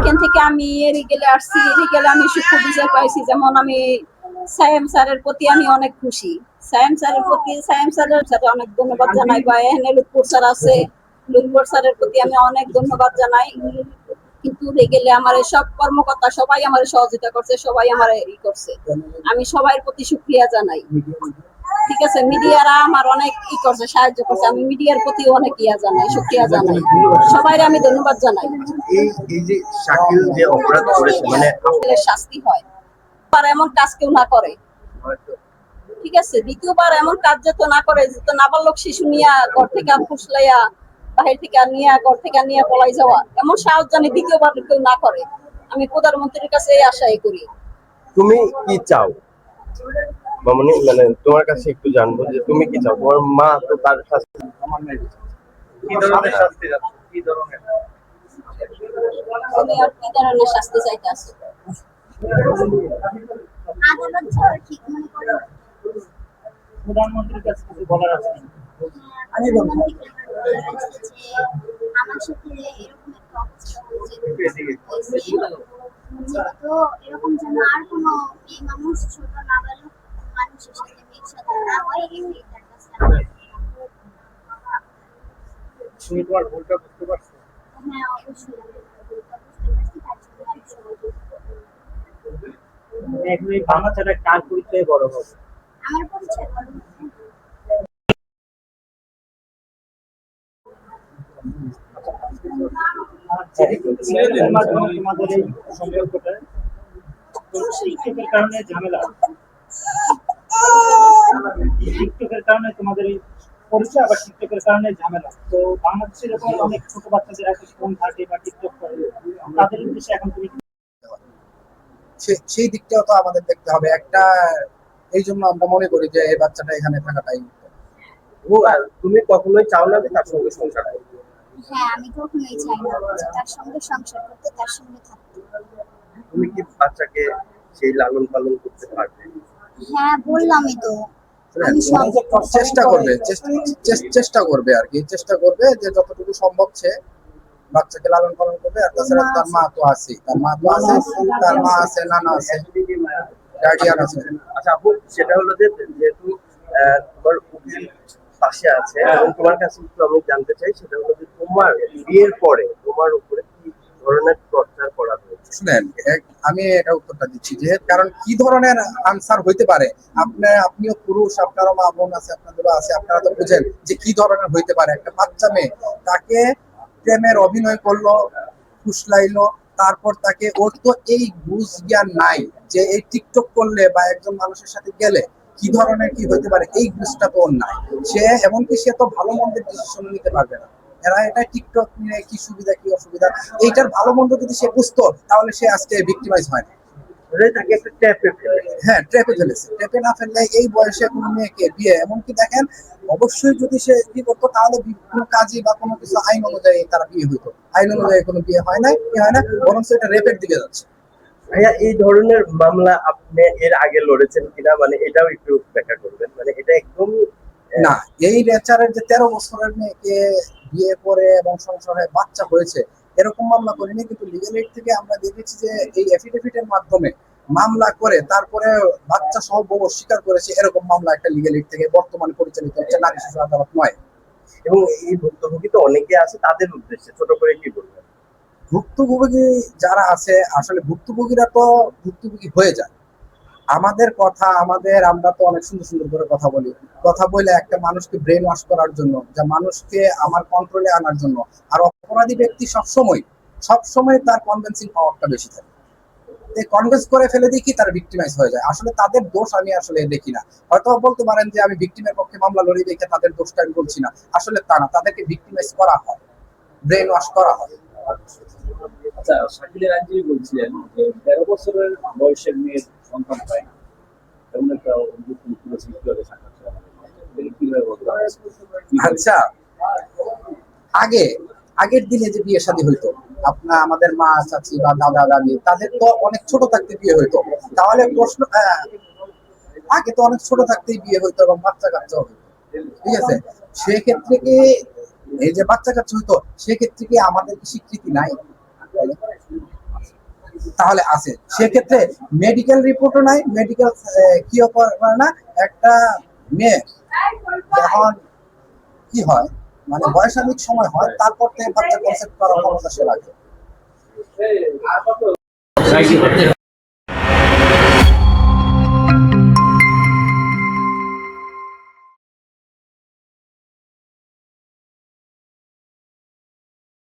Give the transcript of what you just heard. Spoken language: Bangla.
এখান থেকে আমি রিগেলে আসছি, রিগেলে আমি সুখ বিচার পাইছি। যেমন আমি সায়েম স্যারের প্রতি আমি অনেক খুশি। সায়েম স্যারের সাথে অনেক ধন্যবাদ জানাই। বা এখানে লুৎফর স্যার আছে, লুৎফর স্যারের প্রতি আমি অনেক ধন্যবাদ জানাই। কিন্তু রিগেলে আমার সব কর্মকর্তা সবাই আমার সহযোগিতা করছে, সবাই আমার ই করছে। আমি সবার প্রতি শুকরিয়া জানাই। ঠিক আছে, মিডিয়ারা আমার অনেক ই করছে, সাহায্য করছে। আমি মিডিয়ার প্রতি অনেক জানাই, শুকরিয়া জানাই। সবাই আমি ধন্যবাদ জানাই। এই যে শাকিল যে অপরাধ করেছে, মানে শাস্তি হয়, আর এমন কাজ কেউ না করে। ঠিক আছে, দ্বিতীয়বার এমন কাজ যাতে না করে, যাতে নাবালক শিশু নিয়ে ঘর থেকে ফুসলাইয়া বাহির থেকে নিয়ে ঘর থেকে নিয়ে পলাই যাওয়া, এমন সাহস জানি দ্বিতীয়বার কেউ না করে। আমি প্রধানমন্ত্রীর কাছে এই আশাই করি। তুমি কি চাও মামনি? মানে তোমার কাছে একটু জানবো যে তুমি কি চাও? তোমার মা তো তার শাস্তি, কি ধরনের শাস্তি চাচ্ছ? কি ধরনের আমি আর কি ধরনের শাস্তি চাইতে আছি? প্রধানমন্ত্রীর কাছে কিছু বলার আছে? আমি বলবো আমার সাথে এরকম একটা অবস্থা হয়েছে, তো এরকম যেন আর কোনো মেয়ে মানুষ, ছোট নাবালক মানুষের সাথে, মেয়ের সাথে না হয়, এটার কাছে তুমি তোমার ভুলটা বুঝতে পারছো? হ্যাঁ, অবশ্যই আমি ভুলটা বুঝতে পারছি, তার জন্য আমি সহযোগিতা করব। এখন এই বাচ্চাটা কার পরিচয়ে বড় হবে? আমার পরিচয় বলো। তোমাদের এই সম্পর্কটা টিকটকের কারণে ঝামেলা, টিকটকের কারণে তোমাদের এই পরিচয়, আবার টিকটকের কারণে ঝামেলা। তো বাংলাদেশে এরকম অনেক ছোট বাচ্চাদের একটা ফোন থাকে বা টিকটক করে, তাদের উদ্দেশ্যে এখন তুমি সেই দিকটাও তো আমাদের দেখতে হবে একটা। এই জন্য আমরা মনে করি যে এই বাচ্চাটা এখানে থাকাটাই তুমি কখনোই চাও না যে তার সঙ্গে সংসার করতে? হ্যাঁ, আমি কখনোই চাই না যে তার সঙ্গে সংসার করতে, তার সঙ্গে থাকতে। তুমি কি বাচ্চাকে সেই লালন পালন করতে পারবে? হ্যাঁ, বললামই তো, আমি চেষ্টা করবে, চেষ্টা করবে আর কি, চেষ্টা করবে যে যতটুকু সম্ভব সে বাচ্চাকে লালন পালন করবে। আর তাছাড়া তার মা তো আছে, তার মা আছে, নানা আছে, গার্ডিয়ান আছে। আচ্ছা আপু, সেটা হলো যে যেহেতু তোমার উকিল পাশে আছে, এবং তোমার কাছে একটু আমি জানতে চাই, সেটা হলো যে তোমার বিয়ের পরে তোমার উপরে কি ধরনের টর্চার করা হয়েছে? শুনেন, আমি এটা উত্তরটা দিচ্ছি যে কারণ কি ধরনের আনসার হইতে পারে। আপনিও পুরুষ, আপনারও মা বোন আছে, আপনাদেরও আছে, আপনারা তো বুঝেন যে কি ধরনের হইতে পারে। একটা বাচ্চা মেয়ে, তাকে প্রেমের অভিনয় করলো, ফুসলাইলো, তারপর তাকে, ওর তো এই বুঝ জ্ঞান নাই যে এই টিকটক করলে বা একজন মানুষের সাথে গেলে কি ধরনের কি হইতে পারে, এই বুঝটা তো ওর নাই। সে এমনকি সে তো ভালো মন্দের ডিসিশন নিতে পারবে না। এরা এটা টিকটক নিয়ে কি সুবিধা কি অসুবিধা, এইটার ভালো মন্দ যদি সে বুঝতো তাহলে সে আজকে ভিক্টিমাইজ হয় না। তাকে একটা ট্র্যাপে ফেলেছে। হ্যাঁ, ট্র্যাপে ফেলেছে। ট্র্যাপে না ফেললে এই বয়সে কোনো মেয়েকে বিয়ে, এমনকি দেখেন অবশ্যই যদি সে কি করতো তাহলে কোনো কাজই বা কোনো কিছু আইন অনুযায়ী তারা বিয়ে হইতো। আইন অনুযায়ী কোনো বিয়ে হয় না, কি হয় না, বরং এটা রেপের দিকে যাচ্ছে। ভাইয়া, এই ধরনের মামলা আপনি এর আগে লড়েছেন কিনা, মানে এটাও একটু ব্যাখ্যা করবেন। মানে এটা একদম না, এই নেচারের যে 13 বছরের মেয়েকে বিয়ে করে এবং সংসারে বাচ্চা হয়েছে, এরকম মামলা করিনি। কিন্তু লিগ্যাল এইড থেকে আমরা দেখেছি যে এই এফিডেভিটের মাধ্যমে মামলা করে তারপরে বাচ্চা সহ বউ স্বীকার করেছে, এরকম মামলা একটা লিগ্যাল এইড থেকে বর্তমানে পরিচালিত হচ্ছে, নারী শিশু আদালত নয়। এবং এই ভুক্তভোগী তো অনেকে আছে, তাদের উদ্দেশ্যে ছোট করে কি বলবেন? ভুক্তভোগী যারা আছে, আসলে ভুক্তভোগীরা তো ভুক্তভোগী হয়ে যায়। আমাদের কথা, আমরা তো অনেক সুন্দর সুন্দর করে কথা বলে একটা মানুষকে ব্রেন ওয়াশ করার জন্য, যা মানুষকে আমার কন্ট্রোলে আনার জন্য। আর অপরাধী ব্যক্তি সবসময় তার কনভিন্সিং পাওয়ারটা বেশি থাকে। কনভিন্স করে ফেলে দেখি তারা ভিক্টিমাইজ হয়ে যায়। আসলে তাদের দোষ আমি আসলে দেখি না। হয়তো বলতে পারেন যে আমি ভিক্টিমের পক্ষে মামলা লড়ি দেখে তাদের দোষটা আমি বলছি না, আসলে তা না, তাদেরকে ভিক্টিমাইজ করা হয়, ব্রেন ওয়াশ করা হয়। আচ্ছা, শাকিলের আইনজীবী বলছিলেন যে 13 বছরের বয়সের মেয়ের সন্তান পায় না, এমন একটা অভিযোগ তুলেছেন, কিভাবে আচ্ছা, আগের দিনে যে বিয়ে শাদী হইতো, আমাদের মা চাচি বা দাদা দাদি, তাদের তো অনেক ছোট থাকতে বিয়ে হইতো। তাহলে প্রশ্ন, আগে তো অনেক ছোট থাকতেই বিয়ে হইতো এবং বাচ্চা কাচ্চাও হইতো। ঠিক আছে, সেক্ষেত্রে কি এই যে বাচ্চা কাচ্চা হইতো, সেক্ষেত্রে কি আমাদের কি স্বীকৃতি নাই? তাহলে আছে। সেক্ষেত্রে মেডিকেল রিপোর্টও নাই, মেডিকেল কিও করে না। একটা মেয়ে যখন কি হয়, মানে বয়সাধিক সময় হয়, তারপর থেকে বাচ্চা কনসেপ্ট করার ক্ষমতা সে রাখে।